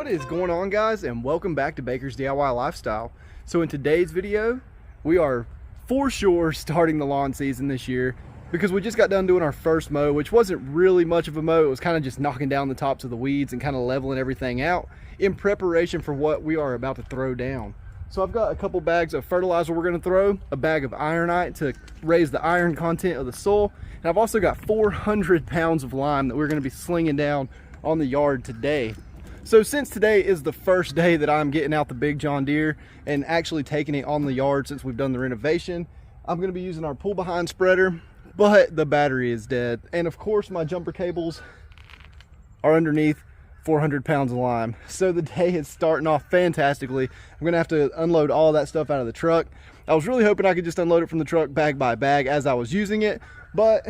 What is going on, guys, and welcome back to Baker's DIY Lifestyle. So in today's video, we are for sure starting the lawn season this year because we just got done doing our first mow, which wasn't really much of a mow. It was kind of just knocking down the tops of the weeds and kind of leveling everything out in preparation for what we are about to throw down. So I've got a couple bags of fertilizer we're going to throw, a bag of Ironite to raise the iron content of the soil, and I've also got 400 pounds of lime that we're going to be slinging down on the yard today. So since today is the first day that I'm getting out the big John Deere and actually taking it on the yard since we've done the renovation, I'm going to be using our pull behind spreader, but the battery is dead. And of course my jumper cables are underneath 400 pounds of lime. So the day is starting off fantastically. I'm going to have to unload all that stuff out of the truck. I was really hoping I could just unload it from the truck bag by bag as I was using it, but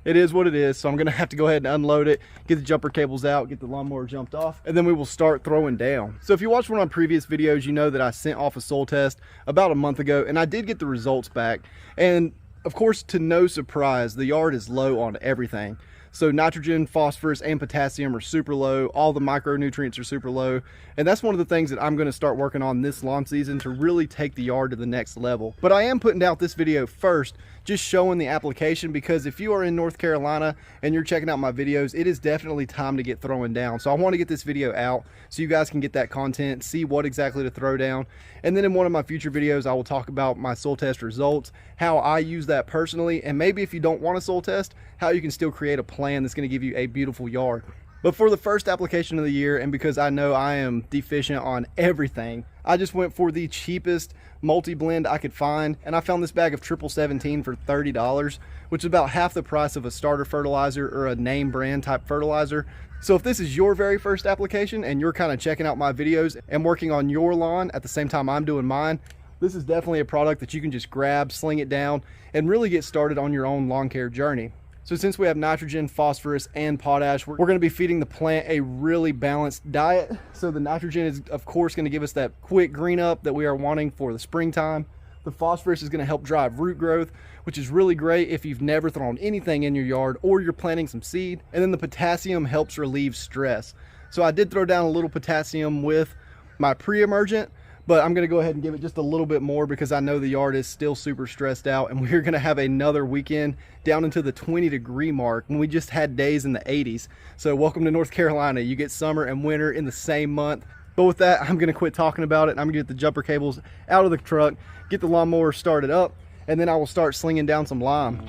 it is what it is. So I'm gonna have to go ahead and unload it, get the jumper cables out, get the lawnmower jumped off, and then we will start throwing down. So if you watched one of my previous videos, you know that I sent off a soil test about a month ago, and I did get the results back. And of course, to no surprise, the yard is low on everything. So nitrogen, phosphorus, and potassium are super low. All the micronutrients are super low. And that's one of the things that I'm gonna start working on this lawn season to really take the yard to the next level. But I am putting out this video first, just showing the application, because if you are in North Carolina and you're checking out my videos, it is definitely time to get throwing down. So I want to get this video out so you guys can get that content, see what exactly to throw down. And then in one of my future videos, I will talk about my soil test results, how I use that personally, and maybe if you don't want a soil test, how you can still create a plan that's going to give you a beautiful yard. But for the first application of the year, and because I know I am deficient on everything, I just went for the cheapest multi-blend I could find, and I found this bag of 1717 for $30, which is about half the price of a starter fertilizer or a name brand type fertilizer. So if this is your very first application and you're kind of checking out my videos and working on your lawn at the same time I'm doing mine, this is definitely a product that you can just grab, sling it down, and really get started on your own lawn care journey. So since we have nitrogen, phosphorus, and potash, we're going to be feeding the plant a really balanced diet. So the nitrogen is of course going to give us that quick green up that we are wanting for the springtime. The phosphorus is going to help drive root growth, which is really great if you've never thrown anything in your yard or you're planting some seed. And then the potassium helps relieve stress. So I did throw down a little potassium with my Preemergent, but I'm going to go ahead and give it just a little bit more because I know the yard is still super stressed out, and we're going to have another weekend down into the 20-degree mark when we just had days in the 80s. So welcome to North Carolina. You get summer and winter in the same month. But with that, I'm going to quit talking about it. I'm going to get the jumper cables out of the truck, get the lawnmower started up, and then I will start slinging down some lime.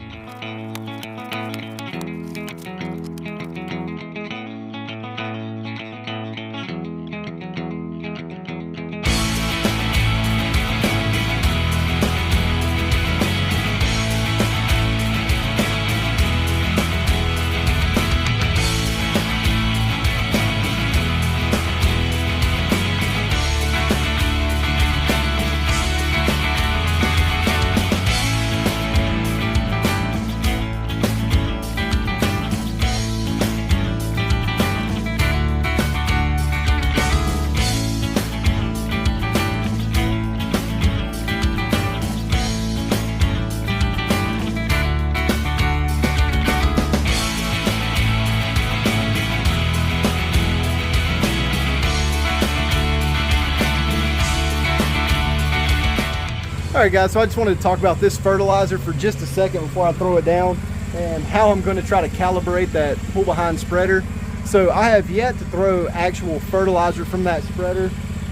Alright guys, so I just wanted to talk about this fertilizer for just a second before I throw it down and how I'm going to try to calibrate that pull behind spreader. So I have yet to throw actual fertilizer from that spreader,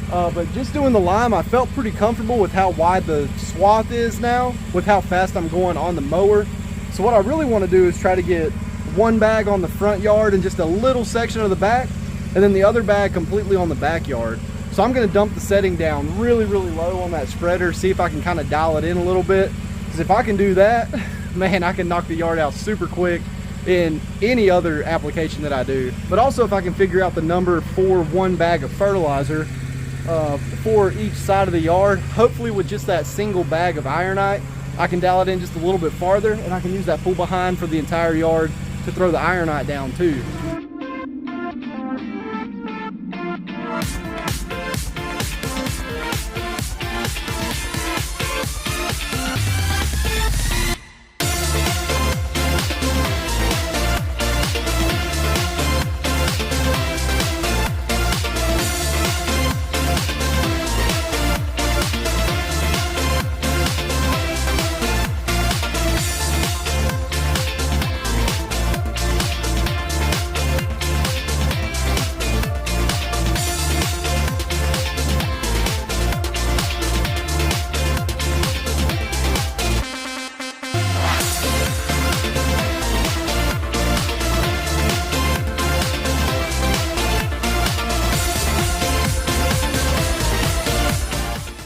but just doing the lime, I felt pretty comfortable with how wide the swath is now, with how fast I'm going on the mower. So what I really want to do is try to get one bag on the front yard and just a little section of the back, and then the other bag completely on the backyard. So I'm going to dump the setting down really low on that spreader, see if I can kind of dial it in a little bit, because if I can do that, man, I can knock the yard out super quick in any other application that I do. But also if I can figure out the number for one bag of fertilizer for each side of the yard, hopefully with just that single bag of Ironite, I can dial it in just a little bit farther, and I can use that pull behind for the entire yard to throw the Ironite down too.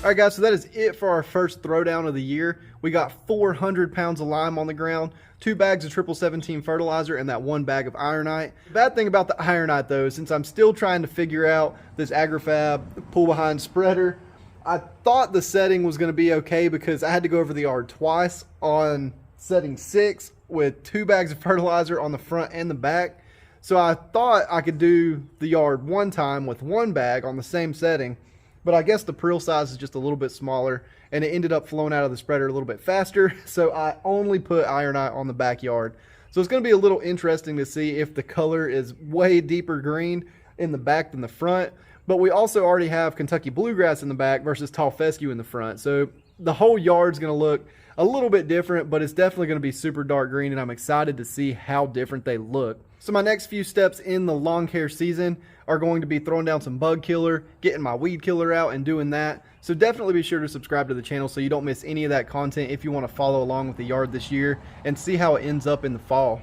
All right, guys, so that is it for our first throwdown of the year. We got 400 pounds of lime on the ground, 2 bags of 1717 fertilizer, and that 1 bag of Ironite. The bad thing about the Ironite, though, since I'm still trying to figure out this agri-fab pull behind spreader, I thought the setting was going to be okay because I had to go over the yard twice on setting 6 with 2 bags of fertilizer on the front and the back. So I thought I could do the yard one time with 1 bag on the same setting. But I guess the prill size is just a little bit smaller, and it ended up flowing out of the spreader a little bit faster, so I only put Ironite on the backyard. So it's going to be a little interesting to see if the color is way deeper green in the back than the front. But we also already have Kentucky bluegrass in the back versus tall fescue in the front. So the whole yard's going to look a little bit different, but it's definitely going to be super dark green, and I'm excited to see how different they look. So my next few steps in the lawn care season are going to be throwing down some bug killer, getting my weed killer out and doing that. So definitely be sure to subscribe to the channel so you don't miss any of that content if you want to follow along with the yard this year and see how it ends up in the fall.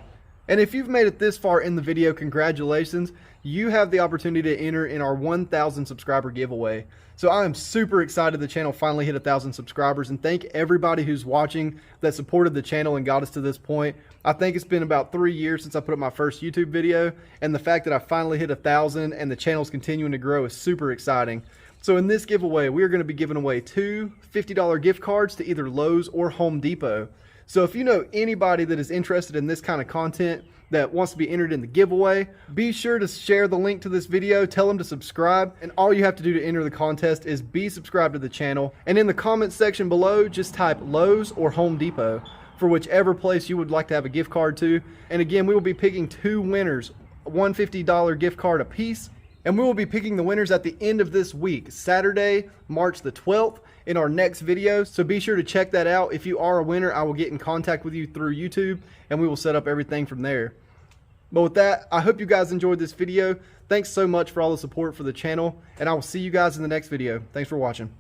And if you've made it this far in the video, congratulations. You have the opportunity to enter in our 1,000 subscriber giveaway. So I am super excited the channel finally hit 1,000 subscribers, and thank everybody who's watching that supported the channel and got us to this point. I think it's been about 3 years since I put up my first YouTube video, and the fact that I finally hit 1,000 and the channel's continuing to grow is super exciting. So in this giveaway, we are going to be giving away 2 $50 gift cards to either Lowe's or Home Depot. So if you know anybody that is interested in this kind of content that wants to be entered in the giveaway, be sure to share the link to this video, tell them to subscribe, and all you have to do to enter the contest is be subscribed to the channel. And in the comments section below, just type Lowe's or Home Depot for whichever place you would like to have a gift card to. And again, we will be picking 2 winners, one $50 gift card apiece. And we will be picking the winners at the end of this week, Saturday, March the 12th, in our next video. So be sure to check that out. If you are a winner, I will get in contact with you through YouTube, and we will set up everything from there. But with that, I hope you guys enjoyed this video. Thanks so much for all the support for the channel, and I will see you guys in the next video. Thanks for watching.